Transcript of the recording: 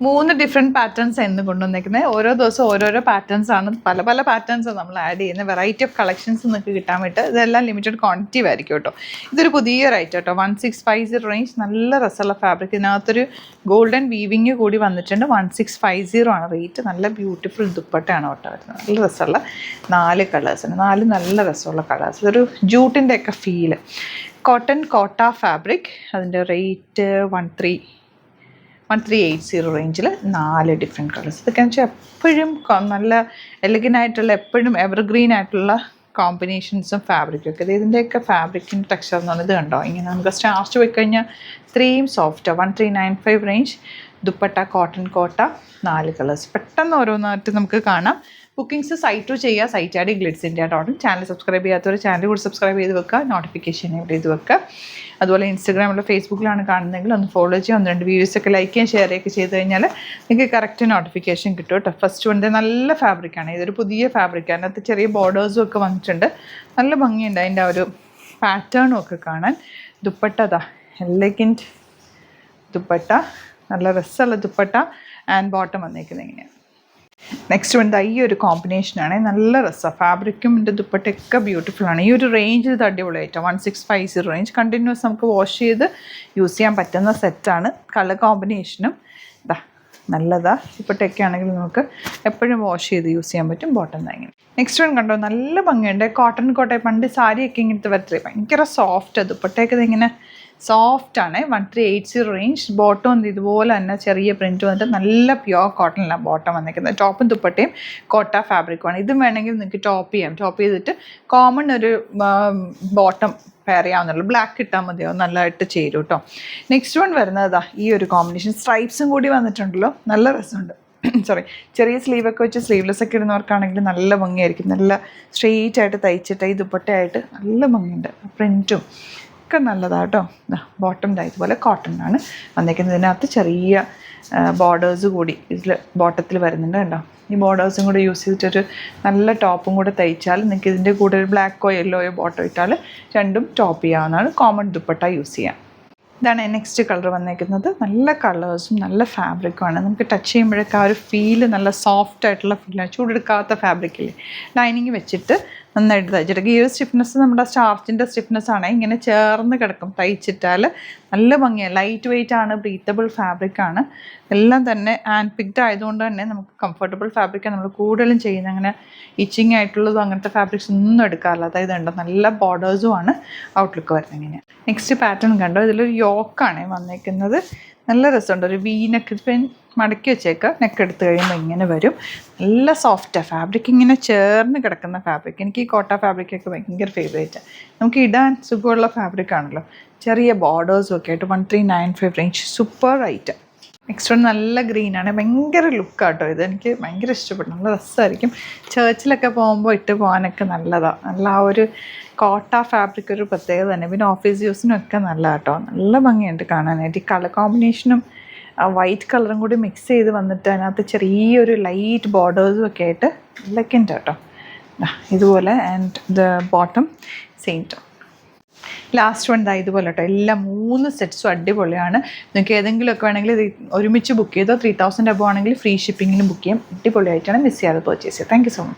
3 different patterns എന്ന് കൊണ്ടുവന്നേക്കുന്നത്. ഓരോ ദിവസം ഓരോരോ പാറ്റേൺസ് ആണ്, പല പല പാറ്റേൺസ് നമ്മൾ ആഡ് ചെയ്യുന്ന വെറൈറ്റി ഓഫ് കളക്ഷൻസ് നിങ്ങൾക്ക് കിട്ടാൻ വേണ്ടി. ഇതെല്ലാം ലിമിറ്റഡ് ക്വാണ്ടിറ്റി ആയിരിക്കും കേട്ടോ. ഇതൊരു പുതിയ റൈറ്റ് കേട്ടോ, 1650 റേഞ്ച്. നല്ല രസമുള്ള ഫാബ്രിക്, ഇതിനകത്തൊരു ഗോൾഡൻ വീവിങ് കൂടി വന്നിട്ടുണ്ട്. 1650 ആണ് റേറ്റ്. നല്ല ബ്യൂട്ടിഫുൾ ദുപ്പട്ടയാണ് കേട്ടോ വരുന്നത്. നല്ല രസമുള്ള 4 കളേഴ്സാണ്, 4 നല്ല രസമുള്ള കളേഴ്സ്. ഇതൊരു ജൂട്ടിൻ്റെ ഒക്കെ ഫീല്. കോട്ടൺ കോട്ട ഫാബ്രിക്. അതിൻ്റെ റേറ്റ് 1380 റേഞ്ചിൽ 4 ഡിഫറെൻറ്റ് കളേഴ്സ്. ഇതൊക്കെ വെച്ചാൽ എപ്പോഴും നല്ല എലഗൻ്റായിട്ടുള്ള, എപ്പോഴും എവർഗ്രീൻ ആയിട്ടുള്ള കോമ്പിനേഷൻസും ഫാബ്രിക്കും ഒക്കെ. ഇതിൻ്റെയൊക്കെ ഫാബ്രിക്കിൻ്റെ ടെക്സ്ചർ എന്ന് പറഞ്ഞത് കണ്ടോ, ഇങ്ങനെ നമുക്ക് സ്റ്റാർച്ച് പോയി കഴിഞ്ഞാൽ ഇത്രയും സോഫ്റ്റ്. 1395 റേഞ്ച്. ദുപ്പട്ട കോട്ടൺ കോട്ട, 4 കളേഴ്സ്. പെട്ടെന്ന് ഓരോന്നായിട്ട് നമുക്ക് കാണാം. ബുക്കിംഗ്സ് സൈറ്റ് ചെയ്യുക, site at Glitz India .in. Channel subscribe ചെയ്യാത്തവർ ചാനൽ കൂടി സബ്സ്ക്രൈബ് ചെയ്ത് വെക്കുക, നോട്ടിഫിക്കേഷൻ ഇവിടെ ചെയ്ത് വെക്കുക. അതുപോലെ ഇൻസ്റ്റാഗ്രാമിലോ ഫേസ്ബുക്കിലാണ് കാണുന്നതെങ്കിൽ ഒന്ന് ഫോളോ ചെയ്യുക, 1-2 വീഡിയോസൊക്കെ ലൈക്ക് ചെയ്യുകയും ഷെയർ ചെയ്യുകയൊക്കെ ചെയ്ത് കഴിഞ്ഞാൽ നിങ്ങൾക്ക് കറക്റ്റ് നോട്ടിഫിക്കേഷൻ കിട്ടും കേട്ടോ. ഫസ്റ്റ് വണ്ടി നല്ല ഫാബ്രിക്കാണ്, ഇതൊരു പുതിയ ഫാബ്രിക്കാണ്. അതിനകത്ത് ചെറിയ ബോർഡേഴ്സും ഒക്കെ വന്നിട്ടുണ്ട്. നല്ല ഭംഗിയുണ്ട് അതിൻ്റെ ആ ഒരു പാറ്റേണും ഒക്കെ കാണാൻ. ദുപ്പട്ട എലഗൻറ്റ് ദുപ്പട്ട, നല്ല രസമുള്ള ദുപ്പട്ട. ആൻഡ് ബോട്ടം വന്നേക്കുന്നത് ഇങ്ങനെയാണ്. നെക്സ്റ്റ് വന്നത് ഈ ഒരു കോമ്പിനേഷനാണ്, നല്ല രസമാണ്. ഫാബ്രിക്കും എൻ്റെ ദുപ്പട്ടയൊക്കെ ബ്യൂട്ടിഫുള്ളാണ്. ഈ ഒരു റേഞ്ചിൽ ഇത് അടിപൊളിയായിട്ടാണ്. 1650 റേഞ്ച്. കണ്ടിന്യൂസ് നമുക്ക് വാഷ് ചെയ്ത് യൂസ് ചെയ്യാൻ പറ്റുന്ന സെറ്റാണ്. കളർ കോമ്പിനേഷനും നല്ലതാ. ദുപ്പട്ടയൊക്കെ ആണെങ്കിൽ നമുക്ക് എപ്പോഴും വാഷ് ചെയ്ത് യൂസ് ചെയ്യാൻ പറ്റും. ബോട്ടം ഇങ്ങനെ. നെക്സ്റ്റ് വൺ കണ്ടോ, നല്ല ഭംഗിയുണ്ട്. കോട്ടൺ കോട്ട. പണ്ട് സാരിയൊക്കെ ഇങ്ങനത്തെ വരത്തില്ലേ, ഭയങ്കര സോഫ്റ്റ്. ദുപ്പട്ടയൊക്കെ ഇങ്ങനെ സോഫ്റ്റാണ്. 1380 റേഞ്ച്. ബോട്ടം ഇതുപോലെ തന്നെ ചെറിയ പ്രിൻറ്റ് വന്നിട്ട് നല്ല പ്യുവർ കോട്ടണിലാണ് ബോട്ടം വന്നിരിക്കുന്നത്. ടോപ്പും ദുപ്പട്ടയും കോട്ട ഫാബ്രിക്കുമാണ്. ഇതും വേണമെങ്കിൽ നിങ്ങൾക്ക് ടോപ്പ് ചെയ്യാം. ടോപ്പ് ചെയ്തിട്ട് കോമൺ ഒരു ബോട്ടം പെയർ ചെയ്യാവുന്നുള്ളൂ. ബ്ലാക്ക് ഇട്ടാൽ മതിയോ, നല്ലതായിട്ട് ചേരും കേട്ടോ. നെക്സ്റ്റ് വൺ വരുന്നത് ഈ ഒരു കോമ്പിനേഷൻ. സ്ട്രൈപ്സും കൂടി വന്നിട്ടുണ്ടല്ലോ, നല്ല രസമുണ്ട്. ചെറിയ സ്ലീവൊക്കെ വെച്ച് സ്ലീവ്ലെസ് ഒക്കെ ഇടുന്നവർക്കാണെങ്കിൽ നല്ല ഭംഗിയായിരിക്കും. നല്ല സ്ട്രെയിറ്റ് ആയിട്ട് തയ്ച്ചിട്ട് ഈ ദുപ്പട്ടയായിട്ട് നല്ല ഭംഗിയുണ്ട്. പ്രിൻറ്റും ഒക്കെ നല്ലതാട്ടോ. ബോട്ടം ഇതുപോലെ കോട്ടൺ ആണ് വന്നേക്കുന്നത്. ഇതിനകത്ത് ചെറിയ ബോർഡേഴ്സ് കൂടി ഇതിൽ ബോട്ടത്തിൽ വരുന്നുണ്ട് കേട്ടോ. ഈ ബോർഡേഴ്സും കൂടി യൂസ് ചെയ്തിട്ടൊരു നല്ല ടോപ്പും കൂടെ തയ്ച്ചാൽ നിങ്ങൾക്ക് ഇതിൻ്റെ കൂടെ ഒരു ബ്ലാക്കോ യെല്ലോയോ ബോട്ടം ഇട്ടാൽ രണ്ടും ടോപ്പ് ചെയ്യാവുന്നതാണ്. കോമൺ ദുപ്പട്ട യൂസ് ചെയ്യാം. ഇതാണ് നെക്സ്റ്റ് കളർ വന്നേക്കുന്നത്. നല്ല കളേഴ്സും നല്ല ഫാബ്രിക്കുമാണ്. നമുക്ക് ടച്ച് ചെയ്യുമ്പോഴൊക്കെ ആ ഒരു ഫീല് നല്ല സോഫ്റ്റ് ആയിട്ടുള്ള ഫീലാണ്. ചൂടെടുക്കാത്ത ഫാബ്രിക്കില്ലേ, ലൈനിങ് വെച്ചിട്ട് നന്നായിട്ട് തയ്ച്ചെടുക്കുക. ഈ ഒരു സ്റ്റിഫ്നെസ് നമ്മുടെ സ്റ്റാർച്ചിൻ്റെ സ്റ്റിഫ്നെസ് ആണ്. ഇങ്ങനെ ചേർന്ന് കിടക്കും. തയ്ച്ചിട്ടാൽ നല്ല ഭംഗിയാണ്. ലൈറ്റ് വെയിറ്റ് ആണ്, ബ്രീത്തബിൾ ഫാബ്രിക്കാണ്. എല്ലാം തന്നെ ഹാൻഡ് പിക്ഡ് ആയതുകൊണ്ട് തന്നെ നമുക്ക് കംഫർട്ടബിൾ ഫാബ്രിക്കാണ് നമ്മൾ കൂടുതലും ചെയ്യുന്നത്. അങ്ങനെ ഇച്ചിങ് ആയിട്ടുള്ളതും അങ്ങനത്തെ ഫാബ്രിക്സ് ഒന്നും എടുക്കാറില്ല. അതായത് ഉണ്ട് നല്ല ബോർഡേഴ്സും ആണ് ഔട്ട്ലുക്ക് വരുന്നത്. ഇങ്ങനെ നെക്സ്റ്റ് പാറ്റേൺ കണ്ടോ, ഇതിലൊരു യോക്കാണ് വന്നേക്കുന്നത്. നല്ല രസമുണ്ട്. ഒരു വീനക്ക് ഇപ്പം മടക്കി വെച്ചേക്കുക. നെക്ക് എടുത്ത് കഴിയുമ്പോൾ ഇങ്ങനെ വരും. നല്ല സോഫ്റ്റാണ് ഫാബ്രിക്, ഇങ്ങനെ ചേർന്ന് കിടക്കുന്ന ഫാബ്രിക്. എനിക്ക് ഈ കോട്ട ഫാബ്രിക്കൊക്കെ ഭയങ്കര ഫേവറേറ്റാണ്. നമുക്ക് ഇടാൻ സുഖമുള്ള ഫാബ്രിക്കാണല്ലോ. ചെറിയ ബോർഡേഴ്സും ഒക്കെ ആയിട്ട് 1395 range. Super item. Next one നല്ല ഗ്രീനാണ്. ഭയങ്കര ലുക്കാട്ടോ ഇത്. എനിക്ക് ഭയങ്കര ഇഷ്ടപ്പെട്ടു. നല്ല രസമായിരിക്കും. ചേർച്ചിലൊക്കെ പോകുമ്പോൾ ഇട്ട് പോകാനൊക്കെ നല്ലതാണ്. നല്ല ആ ഒരു കോട്ട ഫാബ്രിക് ഒരു പ്രത്യേകത തന്നെ. പിന്നെ ഓഫീസ് യൂസിനൊക്കെ നല്ല കേട്ടോ. നല്ല ഭംഗിയുണ്ട് കാണാനായിട്ട്. ഈ കളർ കോമ്പിനേഷനും വൈറ്റ് കളറും കൂടി മിക്സ് ചെയ്ത് വന്നിട്ട് അതിനകത്ത് ചെറിയൊരു ലൈറ്റ് ബോർഡേഴ്സും ഒക്കെ ആയിട്ട് എലഗൻ്റ് കേട്ടോ. ഇതുപോലെ. And the bottom same tone. Last one ഇതുപോലെ കേട്ടോ. എല്ലാം 3 സെറ്റ്സും അടിപൊളിയാണ്. നിങ്ങൾക്ക് ഏതെങ്കിലുമൊക്കെ വേണമെങ്കിൽ ഒരുമിച്ച് ബുക്ക് ചെയ്തോ. 3000 എബോ ആണെങ്കിൽ ഫ്രീ ഷിപ്പിങ്ങിലും ബുക്ക് ചെയ്യാം. അടിപൊളിയായിട്ടാണ്. മിസ് ചെയ്യാതെ പർച്ചേസ് ചെയ്യുക. Thank you so much.